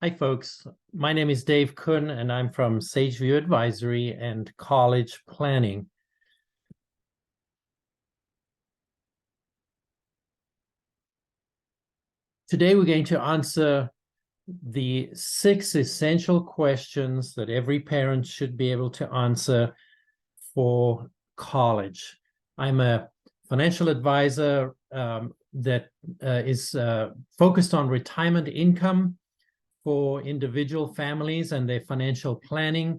Hi, folks. My name is Dave Kuhn, and I'm from Sageview Advisory and College Planning. Today, we're going to answer the 6 essential questions that every parent should be able to answer for college. I'm a financial advisor that is focused on retirement income for individual families and their financial planning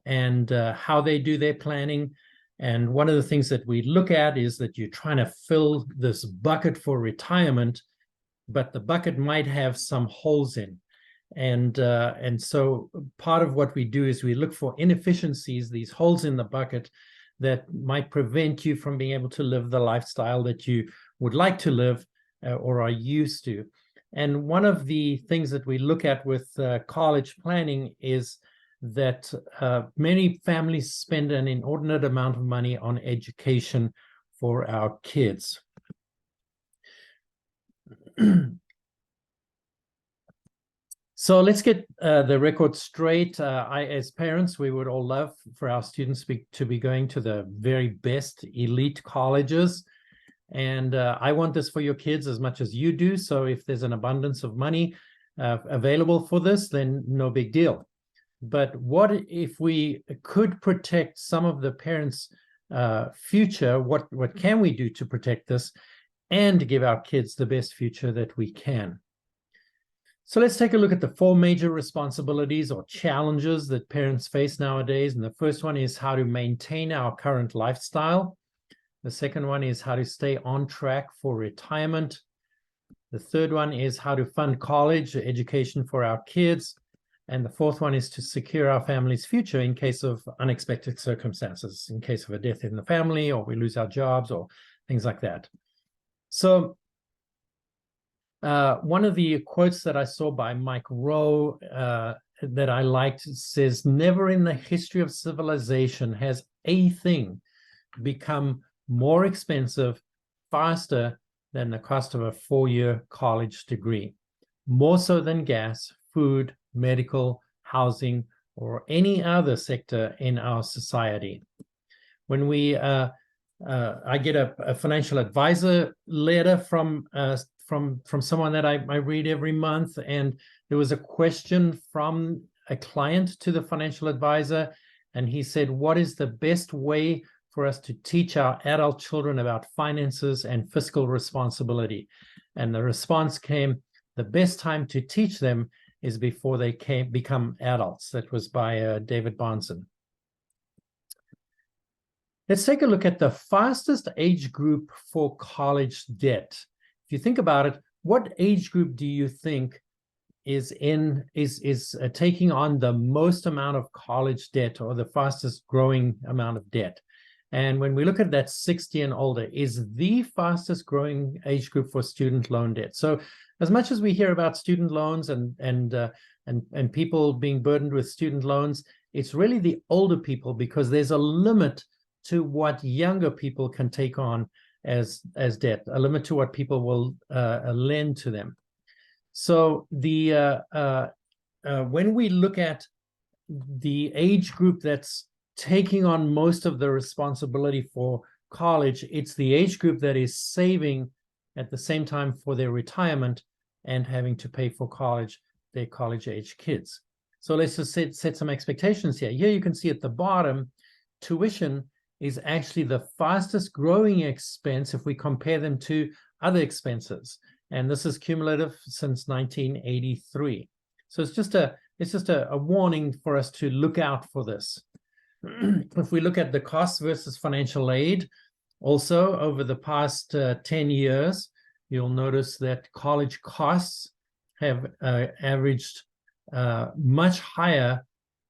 and how they do their planning. And one of the things that we look at is that you're trying to fill this bucket for retirement, but the bucket might have some holes in. And so part of what we do is we look for inefficiencies, these holes in the bucket that might prevent you from being able to live the lifestyle that you would like to live or are used to. And one of the things that we look at with college planning is that many families spend an inordinate amount of money on education for our kids. So let's get the record straight. As parents, we would all love for our students to be going to the very best elite colleges. And I want this for your kids as much as you do. So if there's an abundance of money available for this, then no big deal. But what if we could protect some of the parents' future? What can we do to protect this and give our kids the best future that we can? So let's take a look at the 4 major responsibilities or challenges that parents face nowadays. And the first one is how to maintain our current lifestyle. The second one is how to stay on track for retirement. The third one is how to fund college education for our kids. And the fourth one is to secure our family's future in case of unexpected circumstances, in case of a death in the family, or we lose our jobs, or things like that. So one of the quotes that I saw by Mike Rowe that I liked says, "Never in the history of civilization has a thing become more expensive faster than the cost of a 4-year college degree, more so than gas, food, medical, housing, or any other sector in our society." When we, I get a financial advisor letter from someone that I read every month, and there was a question from a client to the financial advisor, and he said, "What is the best way for us to teach our adult children about finances and fiscal responsibility?" And the response came, "The best time to teach them is before they become adults." That was by David Bahnsen. Let's take a look at the fastest age group for college debt. If you think about it, what age group do you think is taking on the most amount of college debt, or the fastest growing amount of debt? And when we look at that, 60 and older is the fastest growing age group for student loan debt. So as much as we hear about student loans and people being burdened with student loans, it's really the older people, because there's a limit to what younger people can take on as debt, a limit to what people will lend to them. So when we look at the age group that's taking on most of the responsibility for college, it's the age group that is saving at the same time for their retirement and having to pay for college, their college-age kids. So let's just set some expectations here. Here you can see at the bottom, tuition is actually the fastest growing expense if we compare them to other expenses. And this is cumulative since 1983. So it's just a warning for us to look out for this. If we look at the costs versus financial aid, also over the past 10 years, you'll notice that college costs have averaged much higher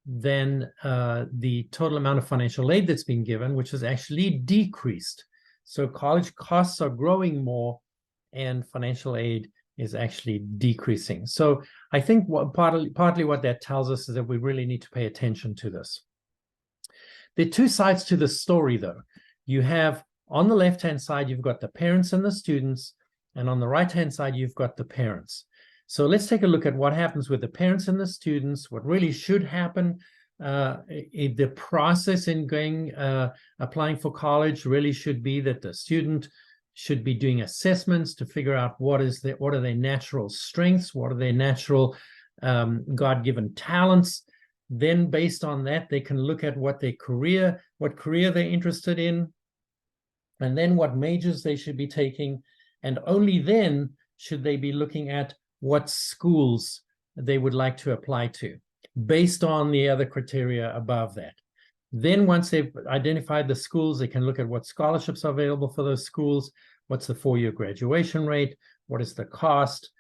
than the total amount of financial aid that's been given, which has actually decreased. So college costs are growing more and financial aid is actually decreasing. So I think partly what that tells us is that we really need to pay attention to this. There are 2 sides to the story, though. You have, on the left-hand side, you've got the parents and the students, and on the right-hand side, you've got the parents. So let's take a look at what happens with the parents and the students, what really should happen. The process in applying for college really should be that the student should be doing assessments to figure out what are their natural strengths, what are their natural God-given talents. Then based on that, they can look at what career they're interested in, and then what majors they should be taking. And only then should they be looking at what schools they would like to apply to, based on the other criteria above that. Then once they've identified the schools, they can look at what scholarships are available for those schools, what's the 4-year graduation rate, what is the cost.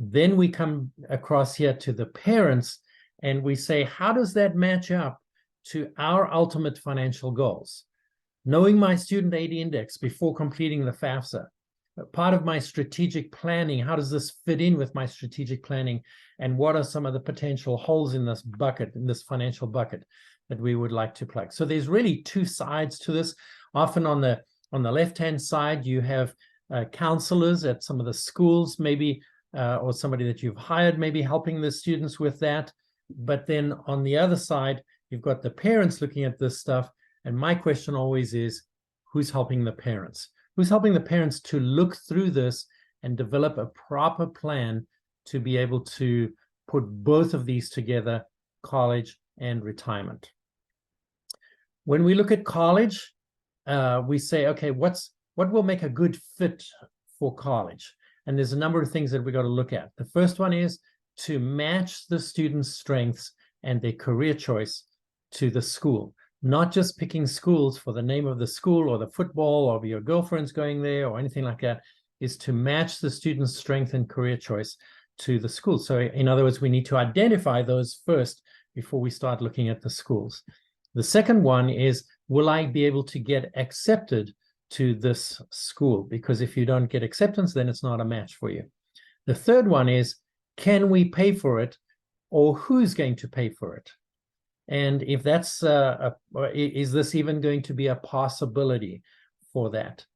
Then we come across here to the parents and we say, how does that match up to our ultimate financial goals? Knowing my student aid index before completing the FAFSA, part of my strategic planning, how does this fit in with my strategic planning? And what are some of the potential holes in this bucket, in this financial bucket that we would like to plug? So there's really two sides to this. Often on the left-hand side, you have counselors at some of the schools, maybe, or somebody that you've hired, maybe helping the students with that. But then on the other side, you've got the parents looking at this stuff. And my question always is, who's helping the parents? Who's helping the parents to look through this and develop a proper plan to be able to put both of these together, college and retirement? When we look at college, we say, okay, what will make a good fit for college? And there's a number of things that we got to look at. The first one is to match the student's strengths and their career choice to the school. Not just picking schools for the name of the school or the football or your girlfriend's going there or anything like that, is to match the student's strength and career choice to the school. So in other words, we need to identify those first before we start looking at the schools. The second one is, will I be able to get accepted to this school? Because if you don't get acceptance, then it's not a match for you. The third one is, can we pay for it, or who's going to pay for it? And if that's, is this even going to be a possibility for that?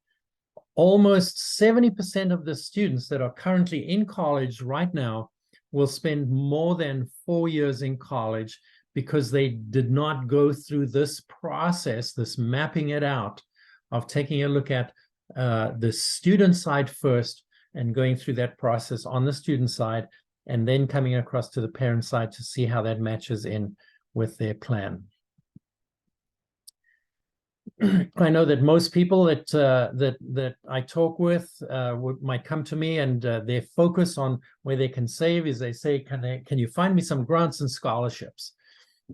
Almost 70% of the students that are currently in college right now will spend more than 4 years in college because they did not go through this process, this mapping it out of taking a look at the student side first and going through that process on the student side, and then coming across to the parent side to see how that matches in with their plan. I know that most people that I talk with might come to me, and their focus on where they can save is they say, can you find me some grants and scholarships?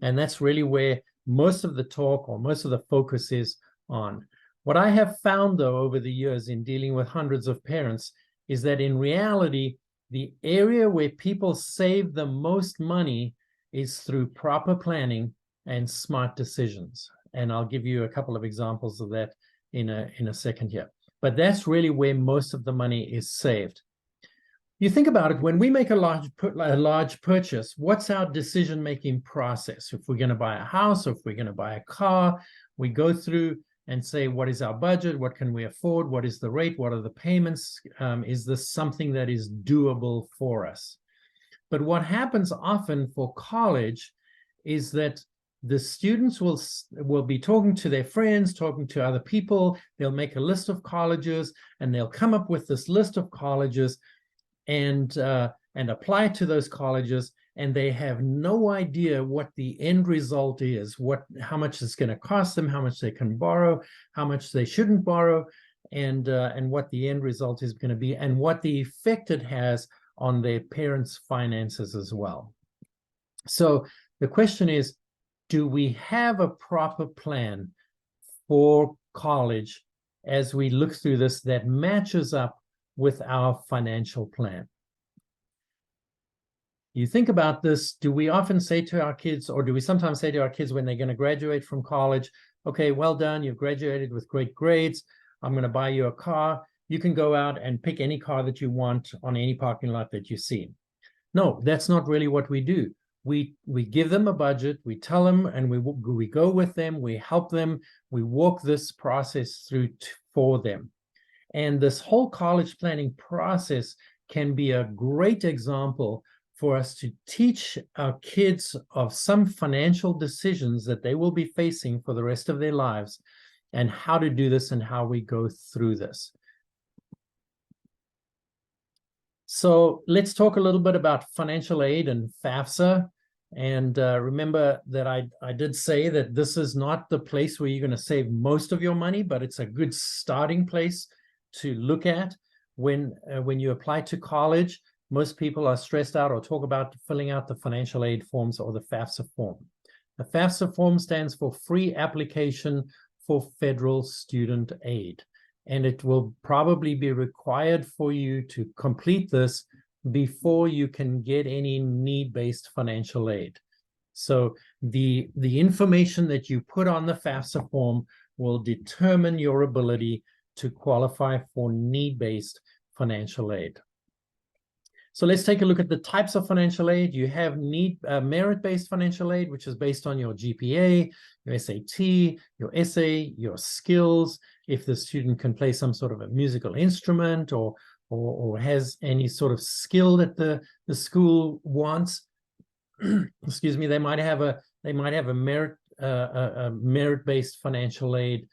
And that's really where most of the talk or most of the focus is on. What I have found, though, over the years in dealing with hundreds of parents is that in reality, the area where people save the most money is through proper planning and smart decisions. And I'll give you a couple of examples of that in a second here. But that's really where most of the money is saved. You think about it, when we make a large purchase, what's our decision-making process? If we're going to buy a house, or if we're going to buy a car, we go through and say, what is our budget? What can we afford? What is the rate? What are the payments? Is this something that is doable for us? But what happens often for college is that the students will be talking to their friends, talking to other people. They'll make a list of colleges, and they'll come up with this list of colleges and apply to those colleges, and they have no idea what the end result is, how much it's going to cost them, how much they can borrow, how much they shouldn't borrow, and what the end result is going to be, and what the effect it has on their parents' finances as well. So the question is, do we have a proper plan for college as we look through this that matches up with our financial plan? You think about this, do we often say to our kids, or do we sometimes say to our kids when they're going to graduate from college, okay, well done, you've graduated with great grades, I'm going to buy you a car, you can go out and pick any car that you want on any parking lot that you see. No, that's not really what we do. We give them a budget, we tell them, and we go with them, we help them, we walk this process through for them. And this whole college planning process can be a great example for us to teach our kids of some financial decisions that they will be facing for the rest of their lives, and how to do this and how we go through this. So let's talk a little bit about financial aid and FAFSA. And remember that I did say that this is not the place where you're going to save most of your money, but it's a good starting place to look at when you apply to college. Most people are stressed out or talk about filling out the financial aid forms or the FAFSA form. The FAFSA form stands for Free Application for Federal Student Aid, and it will probably be required for you to complete this before you can get any need-based financial aid. So the information that you put on the FAFSA form will determine your ability to qualify for need-based financial aid. So let's take a look at the types of financial aid. You have merit-based financial aid, which is based on your GPA, your SAT, your essay, your skills. If the student can play some sort of a musical instrument or has any sort of skill that the school wants, excuse me, they might have a merit-based financial aid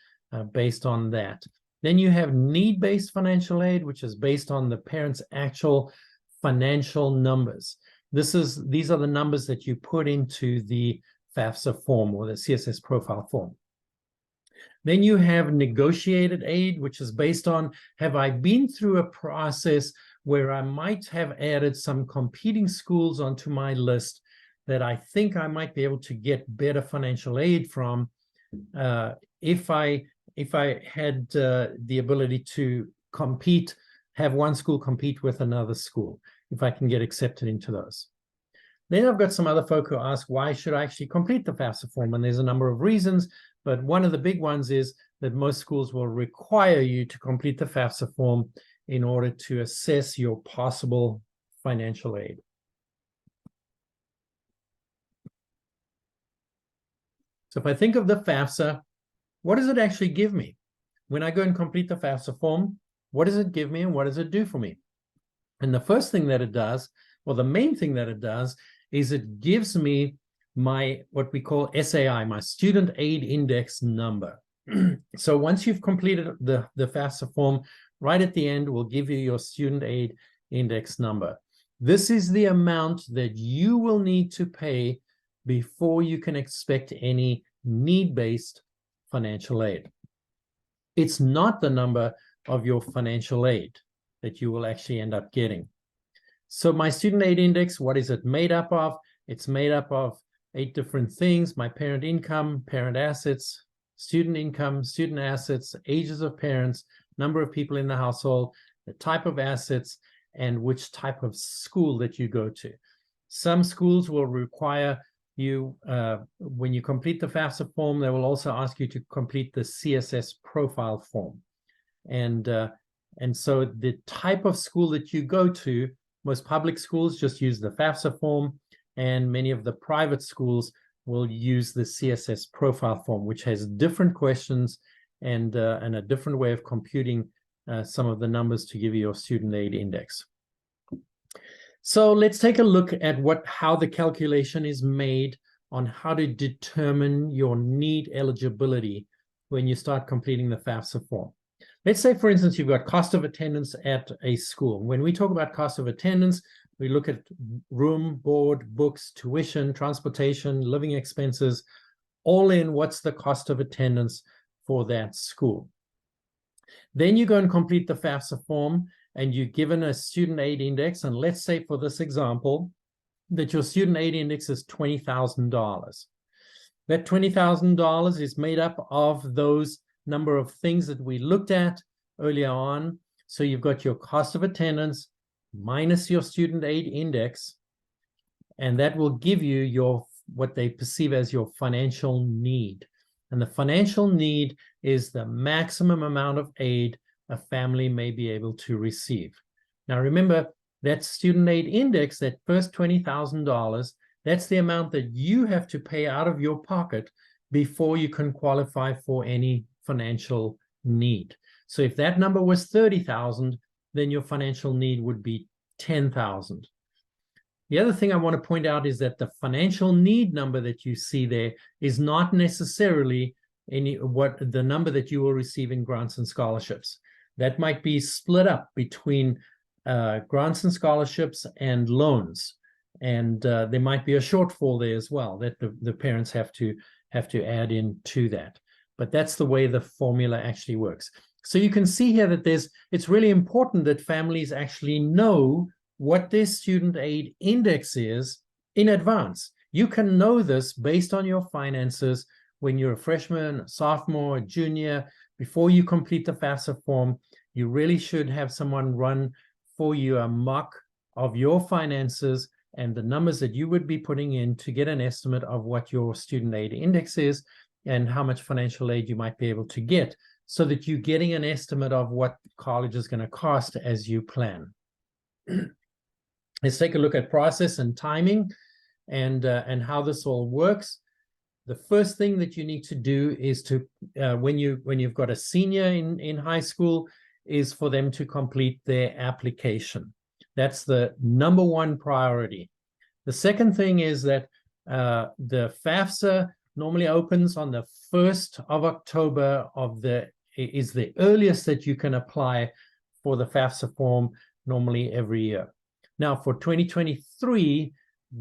based on that. Then you have need-based financial aid, which is based on the parent's actual financial numbers. These are the numbers that you put into the FAFSA form or the CSS profile form. Then you have negotiated aid, which is based on, have I been through a process where I might have added some competing schools onto my list that I think I might be able to get better financial aid from if I had the ability to compete, have one school compete with another school, if I can get accepted into those. Then I've got some other folk who ask, why should I actually complete the FAFSA form? And there's a number of reasons, but one of the big ones is that most schools will require you to complete the FAFSA form in order to assess your possible financial aid. So if I think of the FAFSA, what does it actually give me? When I go and complete the FAFSA form, what does it give me and what does it do for me? And the first thing that it does, or the main thing that it does, is it gives me my, what we call SAI, my Student Aid Index number. So once you've completed the FAFSA form, right at the end, we'll give you your Student Aid Index number. This is the amount that you will need to pay before you can expect any need-based financial aid. It's not the number of your financial aid that you will actually end up getting. So my Student Aid Index, what is it made up of? It's made up of 8 different things: my parent income, parent assets, student income, student assets, ages of parents, number of people in the household, the type of assets, and which type of school that you go to. Some schools will require you, when you complete the FAFSA form, they will also ask you to complete the CSS profile form. And so the type of school that you go to, most public schools just use the FAFSA form, and many of the private schools will use the CSS profile form, which has different questions and a different way of computing some of the numbers to give you your student aid index. So let's take a look at how the calculation is made on how to determine your need eligibility when you start completing the FAFSA form. Let's say, for instance, you've got cost of attendance at a school. When we talk about cost of attendance, we look at room, board, books, tuition, transportation, living expenses, all in what's the cost of attendance for that school. Then you go and complete the FAFSA form, and you're given a student aid index. And let's say for this example, that your student aid index is $20,000. That $20,000 is made up of those number of things that we looked at earlier on. So you've got your cost of attendance minus your student aid index, and that will give you your what they perceive as your financial need. And the financial need is the maximum amount of aid a family may be able to receive. Now remember, that student aid index, that first $20,000, that's the amount that you have to pay out of your pocket before you can qualify for any financial need. So if that number was $30,000, then your financial need would be $10,000. The other thing I want to point out is that the financial need number that you see there is not necessarily the number that you will receive in grants and scholarships. That might be split up between grants and scholarships and loans. And there might be a shortfall there as well that the parents have to add in to that. But that's the way the formula actually works. So you can see here that it's really important that families actually know what their student aid index is in advance. You can know this based on your finances when you're a freshman, sophomore, junior. Before you complete the FAFSA form, you really should have someone run for you a mock of your finances and the numbers that you would be putting in to get an estimate of what your student aid index is and how much financial aid you might be able to get, so that you're getting an estimate of what college is going to cost as you plan. Let's take a look at process and timing and how this all works. The first thing that you need to do is to, when you've got a senior in high school, is for them to complete their application. That's the number one priority. The second thing is that the FAFSA normally opens on the 1st of October is the earliest that you can apply for the FAFSA form normally every year. Now for 2023,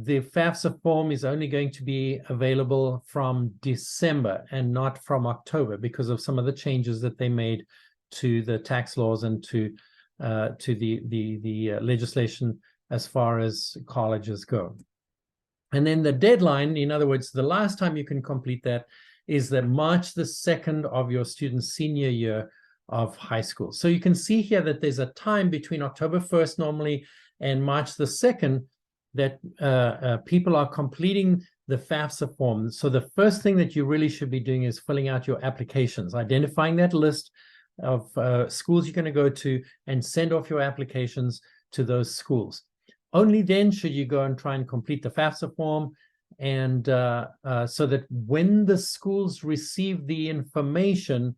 the FAFSA form is only going to be available from December and not from October because of some of the changes that they made to the tax laws and to the legislation as far as colleges go. And then the deadline, in other words, the last time you can complete that is the March the 2nd of your student's senior year of high school. So you can see here that there's a time between October 1st normally and March the 2nd that people are completing the FAFSA form. So the first thing that you really should be doing is filling out your applications, identifying that list of schools you're going to go to and send off your applications to those schools. Only then should you go and try and complete the FAFSA form, and so that when the schools receive the information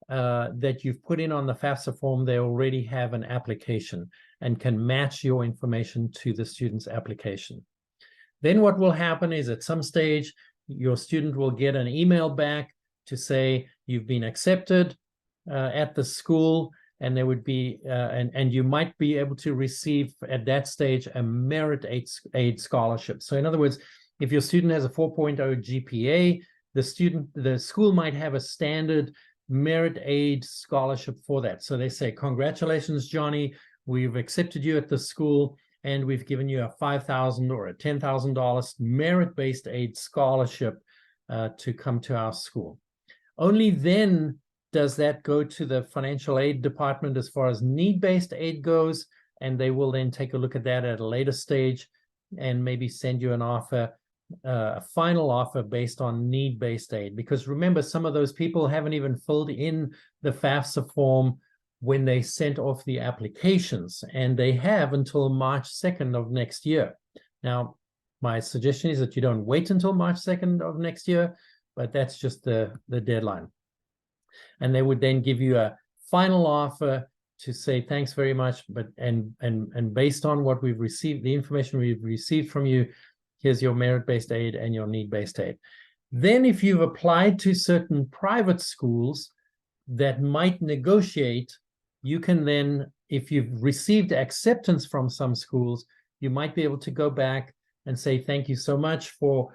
that you've put in on the FAFSA form, they already have an application and can match your information to the student's application. Then what will happen is at some stage, your student will get an email back to say you've been accepted at the school, and there would be, and you might be able to receive at that stage a merit aid scholarship. So in other words, if your student has a 4.0 GPA, the school might have a standard merit aid scholarship for that. So they say, congratulations, Johnny, we've accepted you at the school and we've given you a $5,000 or a $10,000 merit-based aid scholarship to come to our school. Only then does that go to the financial aid department as far as need-based aid goes, and they will then take a look at that at a later stage and maybe send you an offer, a final offer based on need-based aid. Because remember, some of those people haven't even filled in the FAFSA form when they sent off the applications, and they have until March 2nd of next year. Now, my suggestion is that you don't wait until March 2nd of next year, but that's just the deadline. And they would then give you a final offer to say thanks very much, but and based on what we've received, the information we've received from you, here's your merit-based aid and your need-based aid. Then if you've applied to certain private schools that might negotiate, you can then, if you've received acceptance from some schools, you might be able to go back and say thank you so much for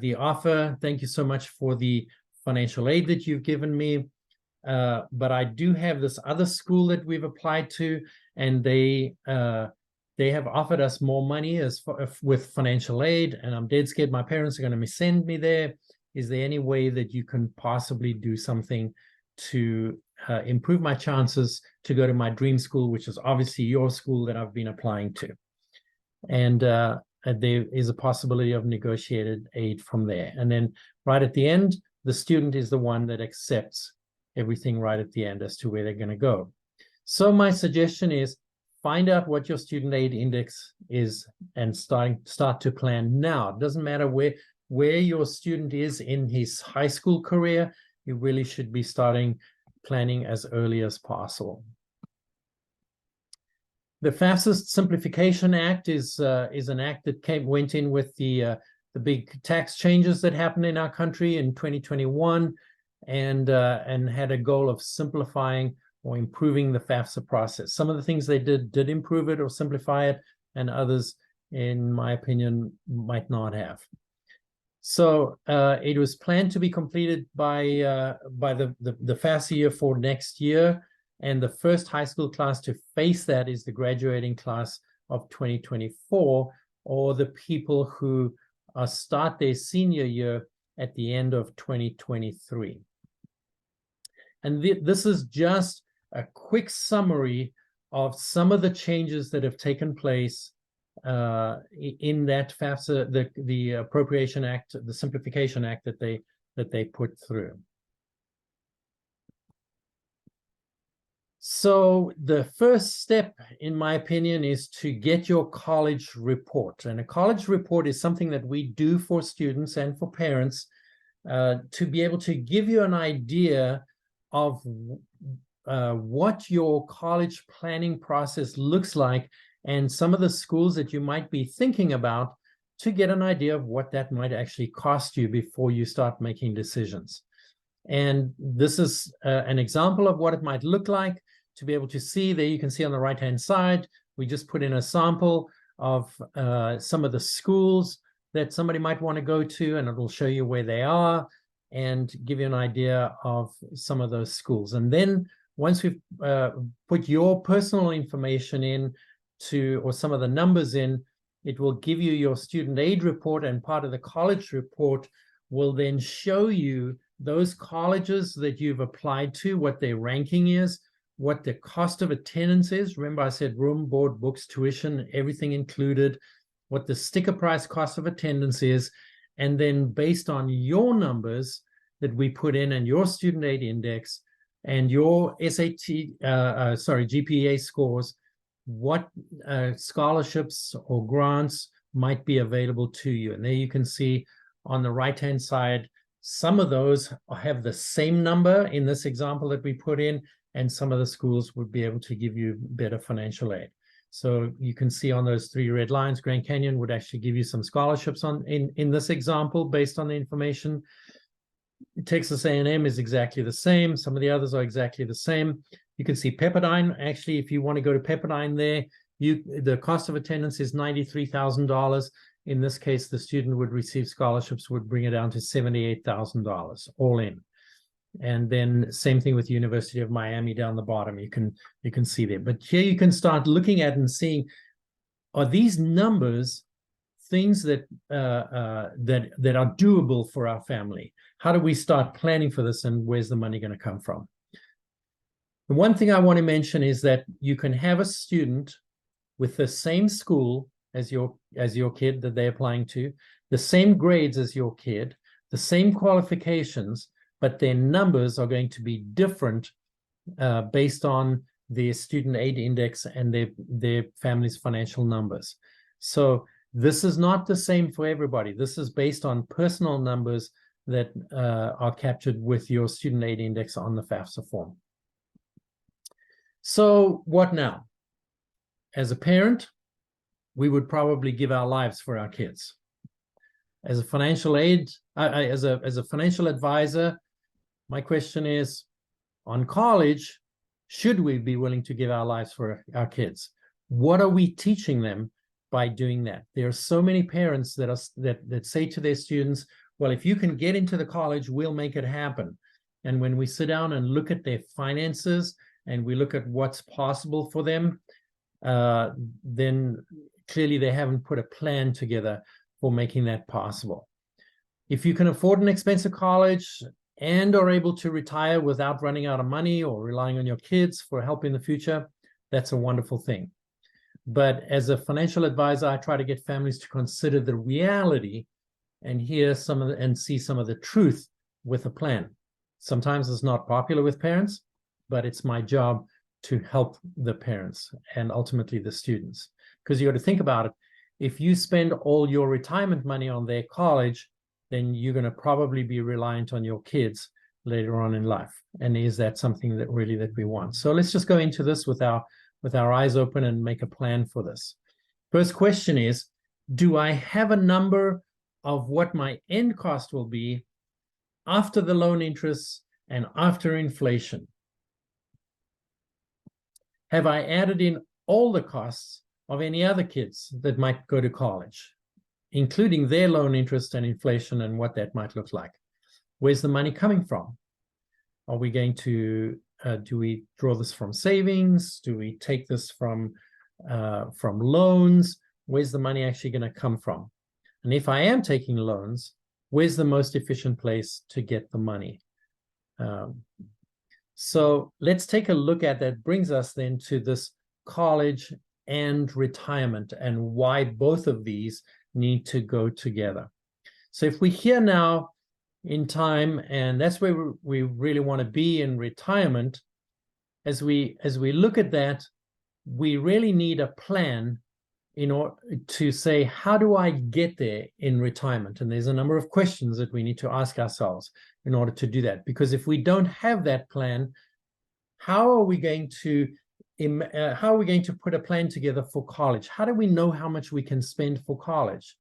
the offer, thank you so much for the financial aid that you've given me. But I do have this other school that we've applied to, and they have offered us more money with financial aid, and I'm dead scared my parents are going to send me there. Is there any way that you can possibly do something to improve my chances to go to my dream school, which is obviously your school that I've been applying to? And there is a possibility of negotiated aid from there. And then right at the end, the student is the one that accepts everything right at the end as to where they're going to go. So my suggestion is find out what your student aid index is and start to plan now. It doesn't matter where your student is in his high school career, you really should be starting planning as early as possible. The FAFSA Simplification Act is an act that went in with the big tax changes that happened in our country in 2021, and had a goal of simplifying or improving the FAFSA process. Some of the things they did improve it or simplify it, and others, in my opinion, might not have. So it was planned to be completed by the FAFSA year for next year. And the first high school class to face that is the graduating class of 2024, or the people who start their senior year at the end of 2023. And this is just a quick summary of some of the changes that have taken place in that FAFSA, the Appropriation Act, the Simplification Act that they put through. So the first step, in my opinion, is to get your college report. And a college report is something that we do for students and for parents to be able to give you an idea of what your college planning process looks like, and some of the schools that you might be thinking about, to get an idea of what that might actually cost you before you start making decisions. And this is an example of what it might look like. To be able to see, there you can see on the right-hand side, we just put in a sample of some of the schools that somebody might want to go to, and it will show you where they are and give you an idea of some of those schools. And then once we've put your personal information in or some of the numbers in, it will give you your student aid report, and part of the college report will then show you those colleges that you've applied to, what their ranking is, what the cost of attendance is. Remember, I said room, board, books, tuition, everything included, what the sticker price cost of attendance is, and then based on your numbers that we put in and your student aid index and your GPA scores, what scholarships or grants might be available to you. And there you can see on the right-hand side, some of those have the same number in this example that we put in, and some of the schools would be able to give you better financial aid. So you can see on those three red lines, Grand Canyon would actually give you some scholarships in this example based on the information. Texas A&M is exactly the same. Some of the others are exactly the same. You can see Pepperdine. Actually, if you want to go to Pepperdine there, the cost of attendance is $93,000. In this case, the student would receive scholarships, would bring it down to $78,000 all in. And then same thing with University of Miami down the bottom. You can see there. But here you can start looking at and seeing, are these numbers things that are doable for our family? How do we start planning for this, and where's the money going to come from? The one thing I want to mention is that you can have a student with the same school as your kid that they're applying to, the same grades as your kid, the same qualifications, but their numbers are going to be different based on their student aid index and their family's financial numbers. So this is not the same for everybody. This is based on personal numbers that are captured with your student aid index on the FAFSA form. So what now? As a parent, we would probably give our lives for our kids. As a financial aid, as a financial advisor, my question is, on college, should we be willing to give our lives for our kids? What are we teaching them by doing that? There are so many parents that say to their students, well, if you can get into the college, we'll make it happen. And when we sit down and look at their finances and we look at what's possible for them, then clearly they haven't put a plan together for making that possible. If you can afford an expensive college and are able to retire without running out of money or relying on your kids for help in the future, that's a wonderful thing. But as a financial advisor, I try to get families to consider the reality and hear and see some of the truth with a plan. Sometimes it's not popular with parents, but it's my job to help the parents and ultimately the students. Because you got to think about it. If you spend all your retirement money on their college, then you're going to probably be reliant on your kids later on in life. And is that something that we want? So let's just go into this with our with our eyes open and make a plan for this. First question is, do I have a number of what my end cost will be after the loan interest and after inflation? Have I added in all the costs of any other kids that might go to college, including their loan interest and inflation and what that might look like? Where's the money coming from? Are we going to, do we draw this from savings? Do we take this from loans? Where's the money actually going to come from? And if I am taking loans, where's the most efficient place to get the money? So let's take a look at that. Brings us then to this college and retirement and why both of these need to go together. So if we're here now in time, and that's where we really want to be in retirement, as we look at that, we really need a plan in order to say, how do I get there in retirement? And there's a number of questions that we need to ask ourselves in order to do that. Because if we don't have that plan, how are we going to put a plan together for college? How do we know how much we can spend for college?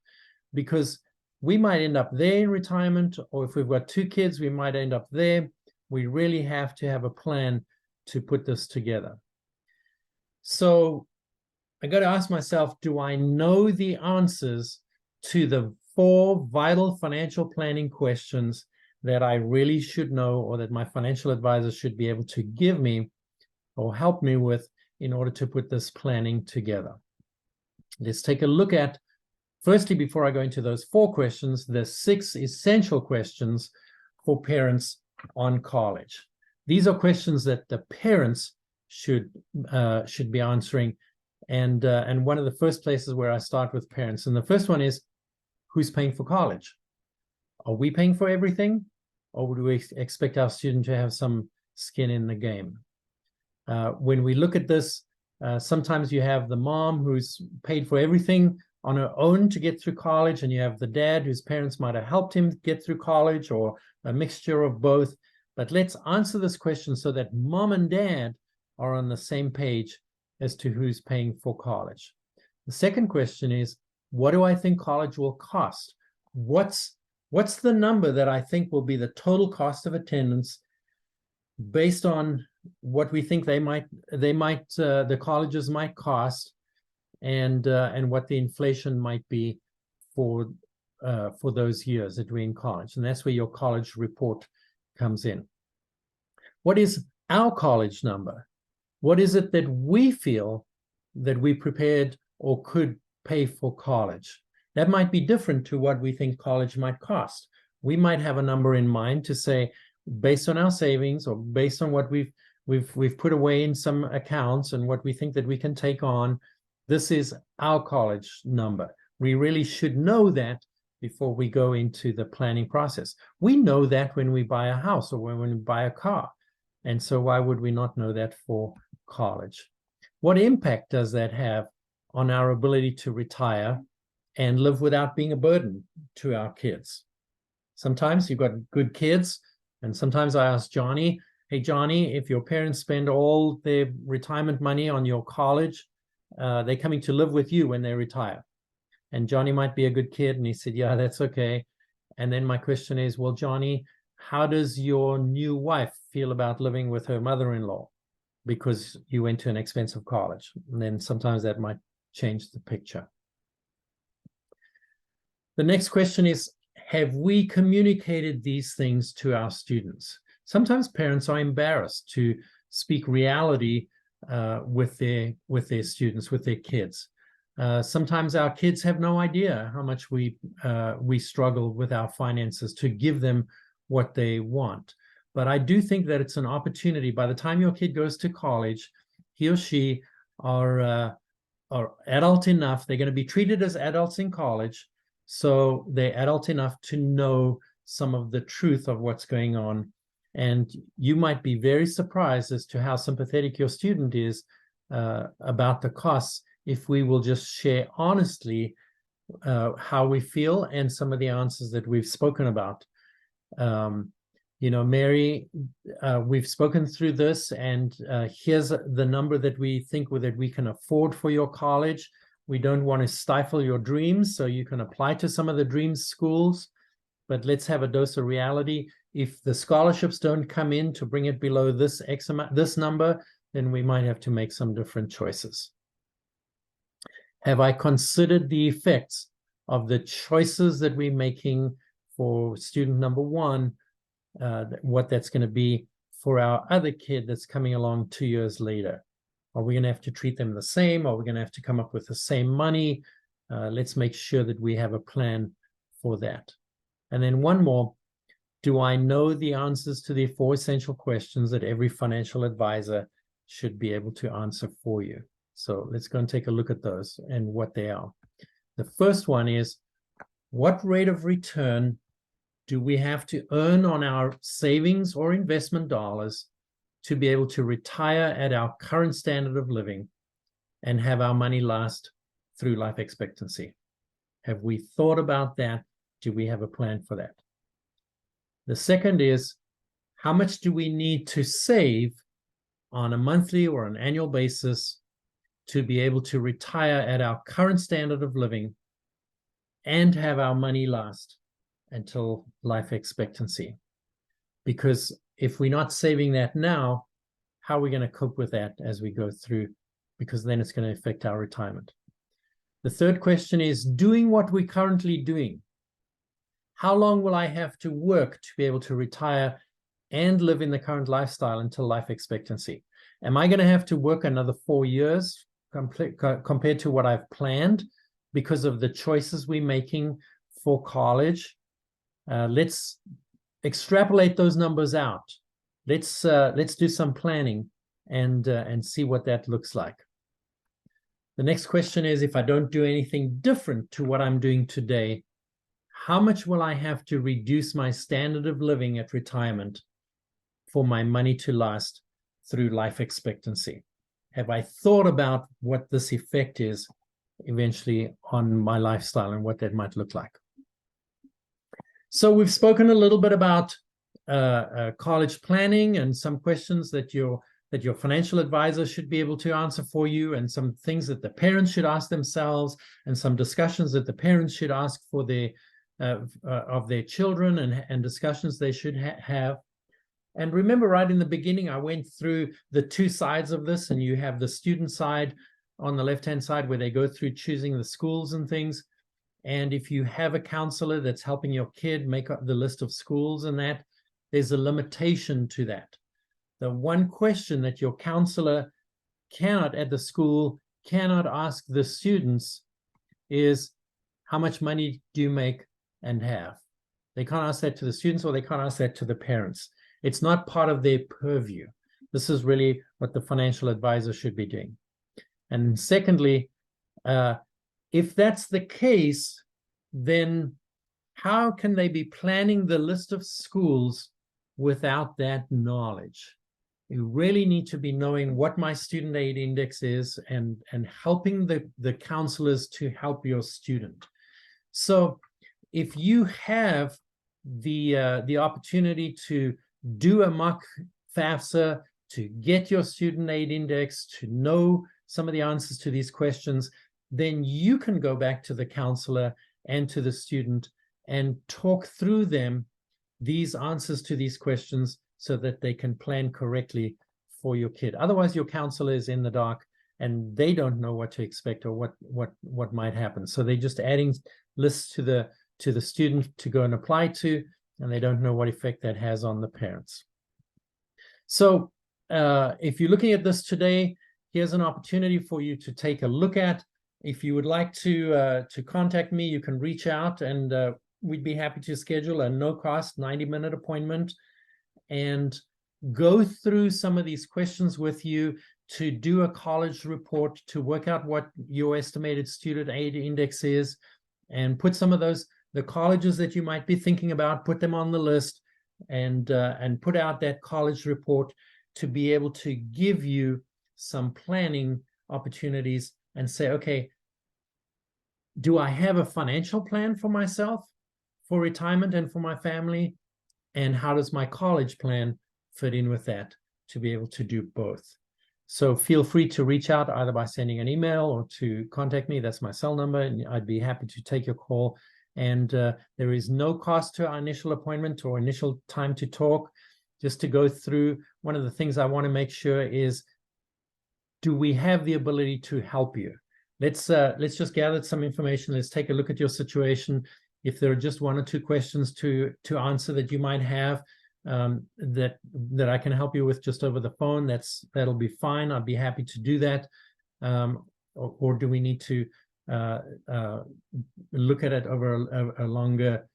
Because we might end up there in retirement, or if we've got 2 kids, we might end up there. We really have to have a plan to put this together. So I got to ask myself, do I know the answers to the 4 vital financial planning questions that I really should know, or that my financial advisor should be able to give me or help me with in order to put this planning together? Let's take a look at, firstly, before I go into those 4 questions, the 6 essential questions for parents on college. These are questions that the parents should be answering. And one of the first places where I start with parents, and the first one is, who's paying for college? Are we paying for everything, or do we expect our student to have some skin in the game? When we look at this, sometimes you have the mom who's paid for everything on her own to get through college, and you have the dad whose parents might have helped him get through college, or a mixture of both. But let's answer this question so that mom and dad are on the same page as to who's paying for college. The second question is, what do I think college will cost? What's the number that I think will be the total cost of attendance based on what we think the colleges might cost, and what the inflation might be for those years that we're in college? And that's where your college report comes in. What is our college number? What is it that we feel that we prepared or could pay for college? That might be different to what we think college might cost. We might have a number in mind to say, based on our savings or based on what we've put away in some accounts and what we think that we can take on, this is our college number. We really should know that before we go into the planning process. We know that when we buy a house or when we buy a car. And so why would we not know that for college? What impact does that have on our ability to retire and live without being a burden to our kids? Sometimes you've got good kids, and sometimes I ask Johnny, hey, Johnny, if your parents spend all their retirement money on your college, they're coming to live with you when they retire. And Johnny might be a good kid, and he said, yeah, that's okay. And then my question is, well, Johnny, how does your new wife feel about living with her mother-in-law because you went to an expensive college? And then sometimes that might change the picture. The next question is, have we communicated these things to our students? Sometimes parents are embarrassed to speak reality with their students, with their kids. Sometimes our kids have no idea how much we struggle with our finances to give them what they want. But I do think that it's an opportunity. By the time your kid goes to college, he or she are adult enough. They're going to be treated as adults in college. So they're adult enough to know some of the truth of what's going on. And you might be very surprised as to how sympathetic your student is about the costs if we will just share honestly how we feel and some of the answers that we've spoken about. you know, Mary, we've spoken through this, and here's the number that we think that we can afford for your college. We don't want to stifle your dreams, so you can apply to some of the dreams schools, but let's have a dose of reality. If the scholarships don't come in to bring it below this X amount, this number, then we might have to make some different choices. Have I considered the effects of the choices that we're making for student number one, what that's going to be for our other kid that's coming along 2 years later? Are we going to have to treat them the same? Are we going to have to come up with the same money? Let's make sure that we have a plan for that. And then one more, do I know the answers to the 4 essential questions that every financial advisor should be able to answer for you? So let's go and take a look at those and what they are. The first one is, what rate of return do we have to earn on our savings or investment dollars to be able to retire at our current standard of living and have our money last through life expectancy? Have we thought about that? Do we have a plan for that? The second is, how much do we need to save on a monthly or an annual basis to be able to retire at our current standard of living and have our money last until life expectancy? Because if we're not saving that now, how are we going to cope with that as we go through? Because then it's going to affect our retirement. The third question is, doing what we're currently doing, how long will I have to work to be able to retire and live in the current lifestyle until life expectancy? Am I going to have to work another 4 years compared to what I've planned because of the choices we're making for college? Let's extrapolate those numbers out. Let's do some planning and see what that looks like. The next question is, if I don't do anything different to what I'm doing today, how much will I have to reduce my standard of living at retirement for my money to last through life expectancy? Have I thought about what this effect is eventually on my lifestyle and what that might look like? So we've spoken a little bit about college planning and some questions that your financial advisor should be able to answer for you, and some things that the parents should ask themselves, and some discussions that the parents should ask for their of their children, and discussions they should have. And remember, right in the beginning, I went through the 2 sides of this, and you have the student side on the left-hand side where they go through choosing the schools and things. And if you have a counselor that's helping your kid make up the list of schools and that, there's a limitation to that. The one question that your counselor at the school cannot ask the students is, how much money do you make and have? They can't ask that to the students, or they can't ask that to the parents. It's not part of their purview. This is really what the financial advisor should be doing. And secondly, if that's the case, then how can they be planning the list of schools without that knowledge? You really need to be knowing what my student aid index is, and helping the counselors to help your student. So if you have the opportunity to do a mock FAFSA, to get your student aid index, to know some of the answers to these questions, then you can go back to the counselor and to the student and talk through them these answers to these questions so that they can plan correctly for your kid. Otherwise, your counselor is in the dark and they don't know what to expect or what might happen. So they're just adding lists to the student to go and apply to, and they don't know what effect that has on the parents. So if you're looking at this today, here's an opportunity for you to take a look at. If you would like to contact me, you can reach out, and we'd be happy to schedule a no-cost 90-minute appointment and go through some of these questions with you, to do a college report, to work out what your estimated student aid index is, and put some of the colleges that you might be thinking about, put them on the list, and put out that college report to be able to give you some planning opportunities and say, okay, do I have a financial plan for myself, for retirement and for my family? and how does my college plan fit in with that to be able to do both. So feel free to reach out either by sending an email or to contact me. That's my cell number, and I'd be happy to take your call. And there is no cost to our initial appointment or initial time to talk. Just to go through, one of the things I want to make sure is, do we have the ability to help you? Let's just gather some information. Let's take a look at your situation. If there are just one or two questions to answer that you might have, that I can help you with just over the phone, that'll be fine. I'd be happy to do that. Or do we need to look at it over a longer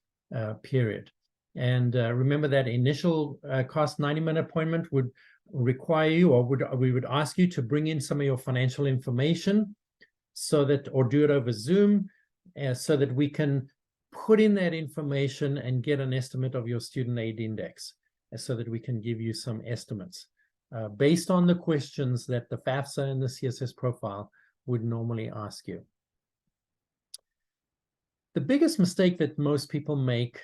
period? And remember that initial cost 90-minute appointment would require you, or we would ask you to bring in some of your financial information, so that, or do it over Zoom, so that we can put in that information and get an estimate of your student aid index, so that we can give you some estimates based on the questions that the FAFSA and the CSS profile would normally ask you. The biggest mistake that most people make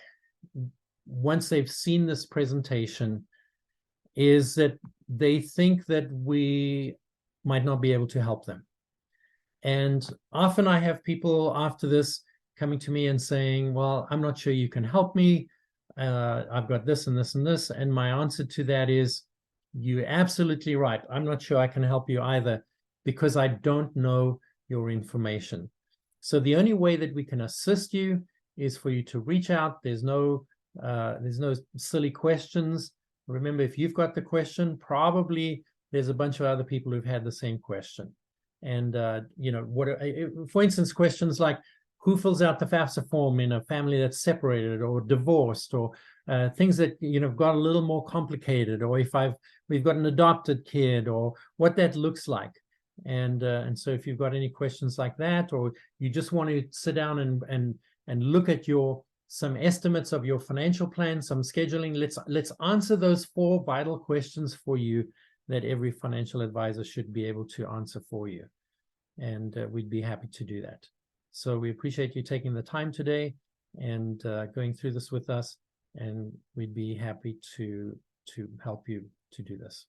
once they've seen this presentation is that they think that we might not be able to help them. And often I have people after this coming to me and saying, well, I'm not sure you can help me. I've got this and this and this. And my answer to that is, you're absolutely right. I'm not sure I can help you either, because I don't know your information. So the only way that we can assist you is for you to reach out. There's no silly questions. Remember, if you've got the question, probably there's a bunch of other people who've had the same question. And for instance, questions like, who fills out the FAFSA form in a family that's separated or divorced, or things that got a little more complicated, or if we've got an adopted kid, or what that looks like. And so if you've got any questions like that, or you just want to sit down and look at some estimates of your financial plan, some scheduling, let's answer those 4 vital questions for you that every financial advisor should be able to answer for you. And we'd be happy to do that. So we appreciate you taking the time today and going through this with us, and we'd be happy to help you to do this.